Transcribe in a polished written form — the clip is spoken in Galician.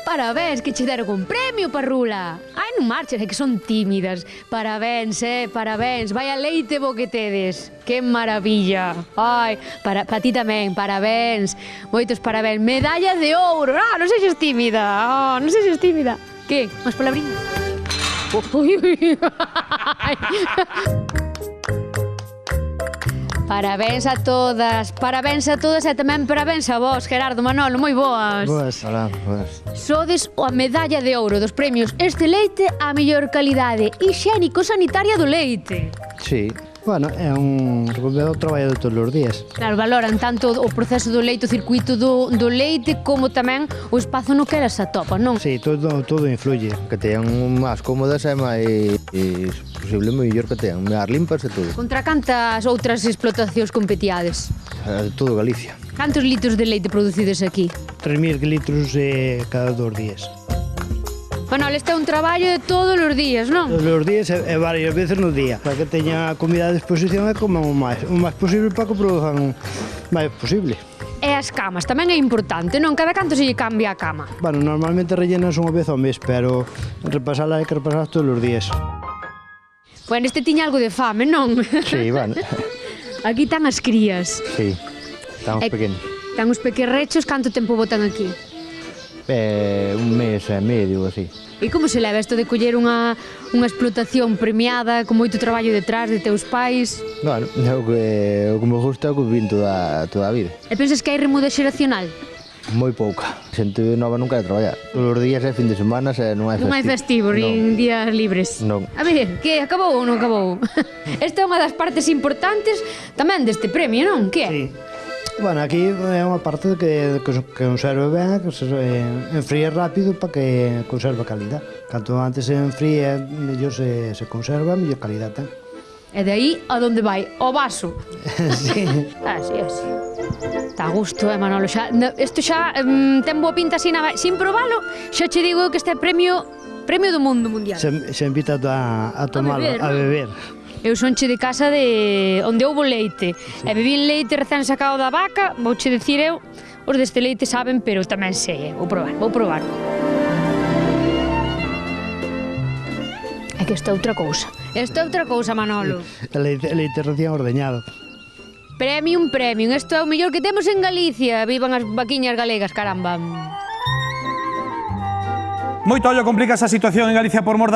Parabéns, que che deron un premio, parrula. Ai, non marches, é que son tímidas. Parabéns, parabéns. Vai a leite bo que tedes. Que maravilla. Ai, para ti tamén, parabéns. Moitos parabéns. Medalla de ouro. Ah, non sexes tímida. Non sexes tímida. Que? Mas palabrinhas? Ui, ui. Parabéns a todas e tamén parabéns a vos, Gerardo, Manolo, moi boas. Boas, hola, boas. Sodes a medalla de ouro dos premios Este Leite a mellor calidade hixiénico-sanitaria do leite. Sí, bueno, é un traballo de todos os días. Claro, valoran tanto o proceso do leite, o circuito do leite, como tamén o espazo no que elas se atopan, non? Sí, todo influye. Que tean máis cómodas e máis posible mellor que tean, máis limpas e todo. Contra cantas outras explotacións competiades? Todo Galicia. Cantos litros de leite producides aquí? 3.000 litros cada 2 días. Manol, este é un traballo de todos os días, non? Todos os días e varias veces no día. Para que teña comida a disposición e coman o máis posible para que produzan o máis posible. E as camas, tamén é importante, non? Cada canto se lle cambia a cama? Bueno, normalmente rellenas unha vez ao mes, pero repasala hai que repasar todos os días. Bueno, este tiña algo de fame, non? Sí, bueno. Aquí están as crías. Sí, estamos pequenos. Están os pequerrechos, canto tempo botan aquí? Un mes e medio, así. E como se leva isto de coller unha explotación premiada, con moito traballo detrás de teus pais? Bueno, o que me gusta é o que vin toda a vida. E pensas que hai remuda xeracional? Moi pouca. Xente nova non quere traballar. Todos os días é fin de semana e non hai festivo. Non hai festivo, nin días libres. Non. A ver, que acabou ou non acabou? Esta é unha das partes importantes tamén deste premio, non? Que é? Sí. Bueno, aquí é unha parte que conserve ben, que se enfríe rápido para que conserve a calidad. Canto antes se enfríe, mellor se conserva, mellor calidad ten. E de aí a donde vai? O vaso. Sí. Así. Está a gusto, Manolo? Isto xa ten boa pinta así, sin probalo, xa che digo que este é premio do mundo mundial. Se invita a tomar, a beber. Eu sonche de casa de onde houbo leite. Sí. E bebín leite recén sacado da vaca, vouche dicir eu, os deste leite saben, pero tamén sei, vou probar. É que esta é outra cousa. Manolo. Leite recién ordeñado. Premium, isto é o mellor que temos en Galicia. Vivan as vaquiñas galegas, caramba. Moito ollo complica esa situación en Galicia por mor das